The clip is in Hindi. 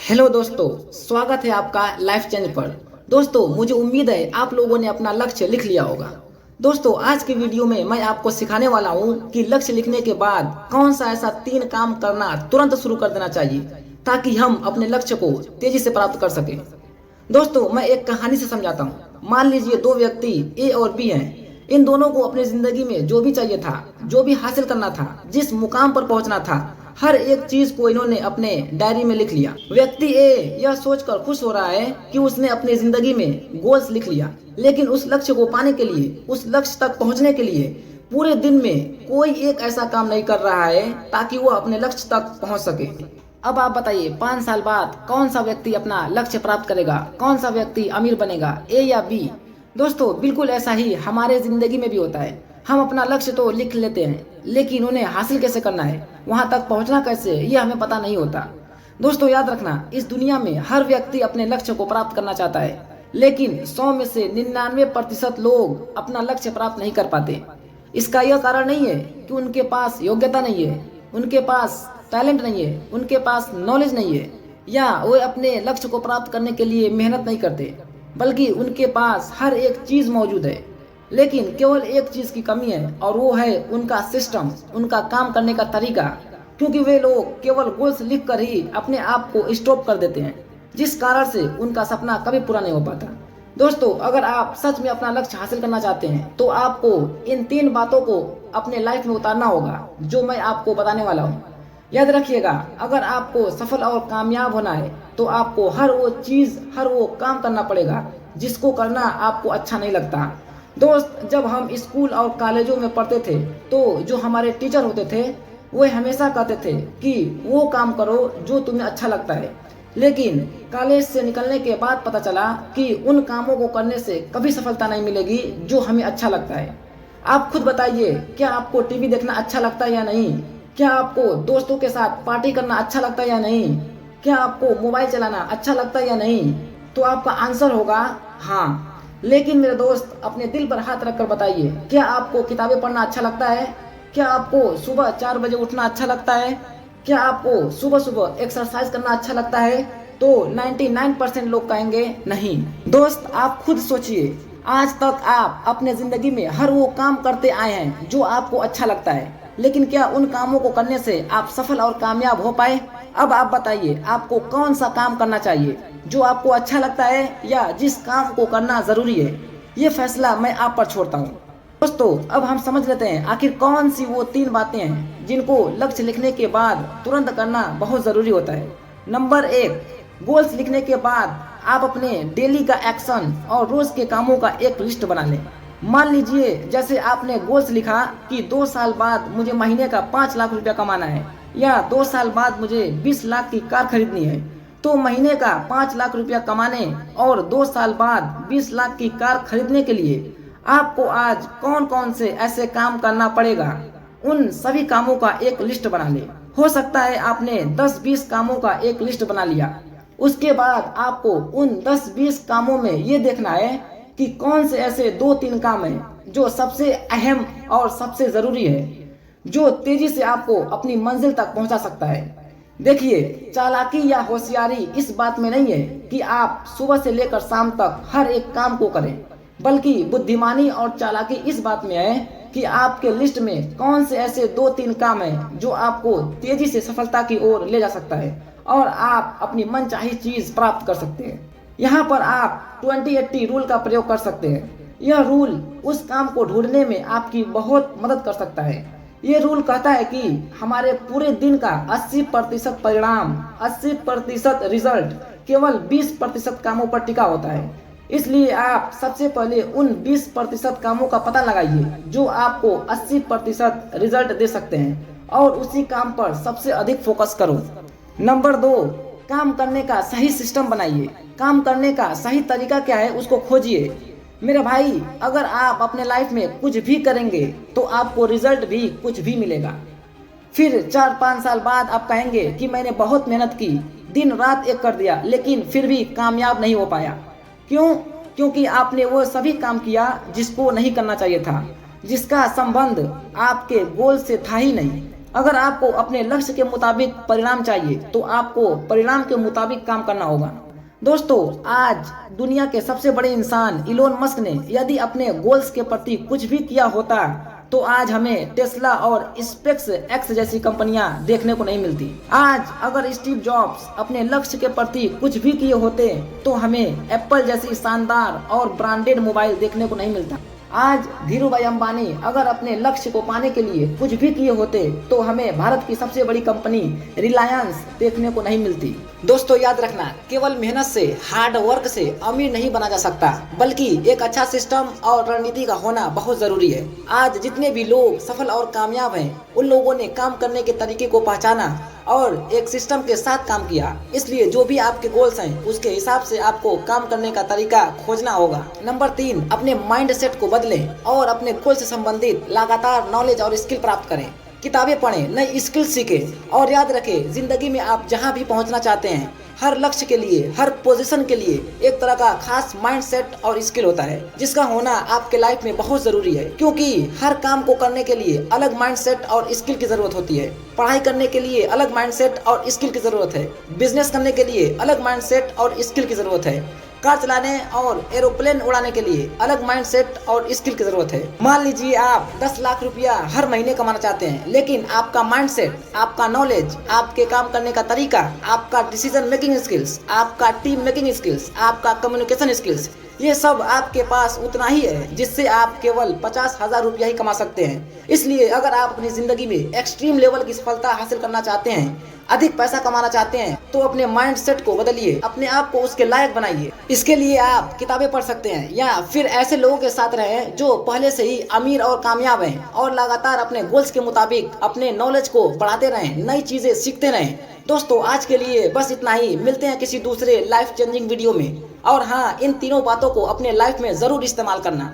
हेलो दोस्तों, स्वागत है आपका लाइफ चेंज पर। दोस्तों, मुझे उम्मीद है आप लोगों ने अपना लक्ष्य लिख लिया होगा। दोस्तों, आज की वीडियो में मैं आपको सिखाने वाला हूं कि लक्ष्य लिखने के बाद कौन सा ऐसा 3 काम करना तुरंत शुरू कर देना चाहिए ताकि हम अपने लक्ष्य को तेजी से प्राप्त कर सकें। दोस्तों, मैं एक कहानी से समझाता हूँ। मान लीजिए 2 व्यक्ति ए और बी हैं। इन दोनों को अपनी जिंदगी में जो भी चाहिए था, जो भी हासिल करना था, जिस मुकाम पर पहुंचना था, हर एक चीज को इन्होंने अपने डायरी में लिख लिया। व्यक्ति ए यह सोचकर खुश हो रहा है कि उसने अपनी जिंदगी में गोल्स लिख लिया, लेकिन उस लक्ष्य को पाने के लिए, उस लक्ष्य तक पहुंचने के लिए पूरे दिन में कोई एक ऐसा काम नहीं कर रहा है ताकि वो अपने लक्ष्य तक पहुंच सके। अब आप बताइए, 5 साल बाद कौन सा व्यक्ति अपना लक्ष्य प्राप्त करेगा? कौन सा व्यक्ति अमीर बनेगा, ए या बी? दोस्तों, बिल्कुल ऐसा ही हमारे जिंदगी में भी होता है। हम अपना लक्ष्य तो लिख लेते हैं, लेकिन उन्हें हासिल कैसे करना है, वहां तक पहुंचना कैसे, ये हमें पता नहीं होता। दोस्तों, याद रखना, इस दुनिया में हर व्यक्ति अपने लक्ष्य को प्राप्त करना चाहता है, लेकिन 100 में से 99% लोग अपना लक्ष्य प्राप्त नहीं कर पाते। इसका यह कारण नहीं है कि उनके पास योग्यता नहीं है, उनके पास टैलेंट नहीं है, उनके पास नॉलेज नहीं है, या वे अपने लक्ष्य को प्राप्त करने के लिए मेहनत नहीं करते, बल्कि उनके पास हर एक चीज मौजूद है, लेकिन केवल एक चीज की कमी है, और वो है उनका सिस्टम, उनका काम करने का तरीका। क्योंकि वे लोग केवल गोल्स लिख कर ही अपने आप को स्टॉप कर देते हैं, जिस कारण से उनका सपना कभी पूरा नहीं हो पाता। दोस्तों, अगर आप सच में अपना लक्ष्य हासिल करना चाहते हैं तो आपको इन 3 बातों को अपने लाइफ में उतारना होगा, जो मैं आपको बताने वाला हूँ। याद रखिएगा, अगर आपको सफल और कामयाब होना है तो आपको हर वो चीज, हर वो काम करना पड़ेगा जिसको करना आपको अच्छा नहीं लगता। दोस्त, जब हम स्कूल और कॉलेजों में पढ़ते थे तो जो हमारे टीचर होते थे वो हमेशा कहते थे कि वो काम करो जो तुम्हें अच्छा लगता है, लेकिन कॉलेज से निकलने के बाद पता चला कि उन कामों को करने से कभी सफलता नहीं मिलेगी जो हमें अच्छा लगता है। आप खुद बताइए, क्या आपको टीवी देखना अच्छा लगता है या नहीं? क्या आपको दोस्तों के साथ पार्टी करना अच्छा लगता है या नहीं? क्या आपको मोबाइल चलाना अच्छा लगता है या नहीं? तो आपका आंसर होगा हाँ। लेकिन मेरे दोस्त, अपने दिल पर हाथ रखकर बताइए, क्या आपको किताबें पढ़ना अच्छा लगता है? क्या आपको सुबह 4 बजे उठना अच्छा लगता है? क्या आपको सुबह सुबह एक्सरसाइज करना अच्छा लगता है? तो 99% लोग कहेंगे नहीं। दोस्त, आप खुद सोचिए, आज तक आप अपने जिंदगी में हर वो काम करते आए हैं जो आपको अच्छा लगता है, लेकिन क्या उन कामों को करने से आप सफल और कामयाब हो पाए? अब आप बताइए, आपको कौन सा काम करना चाहिए, जो आपको अच्छा लगता है या जिस काम को करना जरूरी है? ये फैसला मैं आप पर छोड़ता हूँ। दोस्तों, अब हम समझ लेते हैं आखिर कौन सी वो 3 बातें हैं जिनको लक्ष्य लिखने के बाद तुरंत करना बहुत जरूरी होता है। नंबर 1, गोल्स लिखने के बाद आप अपने डेली का एक्शन और रोज के कामों का एक लिस्ट बना लें। मान लीजिए, जैसे आपने गोल्स लिखा कि 2 साल बाद मुझे महीने का 5 लाख रुपया कमाना है, या 2 साल बाद मुझे 20 लाख की कार खरीदनी है। तो महीने का 5 लाख रुपया कमाने और 2 साल बाद 20 लाख की कार खरीदने के लिए आपको आज कौन कौन से ऐसे काम करना पड़ेगा, उन सभी कामों का एक लिस्ट बना ले। हो सकता है आपने 10-20 कामों का एक लिस्ट बना लिया। उसके बाद आपको उन 10-20 कामों में ये देखना है कि कौन से ऐसे 2-3 काम हैं जो सबसे अहम और सबसे जरूरी है, जो तेजी से आपको अपनी मंजिल तक पहुंचा सकता है। देखिए, चालाकी या होशियारी इस बात में नहीं है कि आप सुबह से लेकर शाम तक हर एक काम को करें, बल्कि बुद्धिमानी और चालाकी इस बात में है कि आपके लिस्ट में कौन से ऐसे 2-3 काम हैं जो आपको तेजी से सफलता की ओर ले जा सकता है और आप अपनी मनचाही चीज प्राप्त कर सकते हैं। यहाँ पर आप 20-80 रूल का प्रयोग कर सकते हैं। यह रूल उस काम को ढूंढने में आपकी बहुत मदद कर सकता है। ये रूल कहता है कि हमारे पूरे दिन का 80% परिणाम, 80% रिजल्ट केवल 20% कामों पर टिका होता है। इसलिए आप सबसे पहले उन 20% कामों का पता लगाइए जो आपको 80% रिजल्ट दे सकते हैं, और उसी काम पर सबसे अधिक फोकस करो। नंबर 2, काम करने का सही सिस्टम बनाइए। काम करने का सही तरीका क्या है, उसको खोजिए। मेरे भाई, अगर आप अपने लाइफ में कुछ भी करेंगे तो आपको रिजल्ट भी कुछ भी मिलेगा। फिर 4-5 साल बाद आप कहेंगे कि मैंने बहुत मेहनत की, दिन रात एक कर दिया, लेकिन फिर भी कामयाब नहीं हो पाया। क्यों? क्योंकि आपने वो सभी काम किया जिसको नहीं करना चाहिए था, जिसका संबंध आपके गोल से था ही नहीं। अगर आपको अपने लक्ष्य के मुताबिक परिणाम चाहिए तो आपको परिणाम के मुताबिक काम करना होगा। दोस्तों, आज दुनिया के सबसे बड़े इंसान इलोन मस्क ने यदि अपने गोल्स के प्रति कुछ भी किया होता तो आज हमें टेस्ला और स्पेस एक्स जैसी कंपनियां देखने को नहीं मिलती। आज अगर स्टीव जॉब्स अपने लक्ष्य के प्रति कुछ भी किए होते तो हमें एप्पल जैसी शानदार और ब्रांडेड मोबाइल देखने को नहीं मिलता। आज धीरूभाई अंबानी अगर अपने लक्ष्य को पाने के लिए कुछ भी किए होते तो हमें भारत की सबसे बड़ी कंपनी रिलायंस देखने को नहीं मिलती। दोस्तों, याद रखना, केवल मेहनत से, हार्ड वर्क से अमीर नहीं बना जा सकता, बल्कि एक अच्छा सिस्टम और रणनीति का होना बहुत जरूरी है। आज जितने भी लोग सफल और कामयाब हैं, उन लोगों ने काम करने के तरीके को पहचाना और एक सिस्टम के साथ काम किया। इसलिए जो भी आपके गोल्स हैं उसके हिसाब से आपको काम करने का तरीका खोजना होगा। नंबर 3, अपने माइंड सेट को बदलें और अपने गोल से संबंधित लगातार नॉलेज और स्किल प्राप्त करें। किताबें पढ़ें, नई स्किल सीखें और याद रखें, जिंदगी में आप जहां भी पहुंचना चाहते हैं, हर लक्ष्य के लिए, हर पोजीशन के लिए एक तरह का खास माइंडसेट और स्किल होता है जिसका होना आपके लाइफ में बहुत जरूरी है। क्योंकि हर काम को करने के लिए अलग माइंडसेट और स्किल की जरूरत होती है। पढ़ाई करने के लिए अलग माइंडसेट और स्किल की जरूरत है। बिजनेस करने के लिए अलग माइंडसेट और स्किल की जरूरत है। कार चलाने और एरोप्लेन उड़ाने के लिए अलग माइंडसेट और स्किल की जरूरत है। मान लीजिए आप 10 लाख रुपया हर महीने कमाना चाहते हैं, लेकिन आपका माइंडसेट, आपका नॉलेज, आपके काम करने का तरीका, आपका डिसीजन मेकिंग स्किल्स, आपका टीम मेकिंग स्किल्स, आपका कम्युनिकेशन स्किल्स, ये सब आपके पास उतना ही है जिससे आप केवल 50,000 रुपया ही कमा सकते हैं। इसलिए अगर आप अपनी जिंदगी में एक्सट्रीम लेवल की सफलता हासिल करना चाहते हैं, अधिक पैसा कमाना चाहते हैं, तो अपने माइंडसेट को बदलिए, अपने आप को उसके लायक बनाइए। इसके लिए आप किताबें पढ़ सकते हैं या फिर ऐसे लोगों के साथ रहें जो पहले से ही अमीर और कामयाब हैं और लगातार अपने गोल्स के मुताबिक अपने नॉलेज को बढ़ाते रहें, नई चीजें सीखते रहें। दोस्तों, आज के लिए बस इतना ही। मिलते हैं किसी दूसरे लाइफ चेंजिंग वीडियो में। और हाँ, इन तीनों बातों को अपने लाइफ में जरूर इस्तेमाल करना।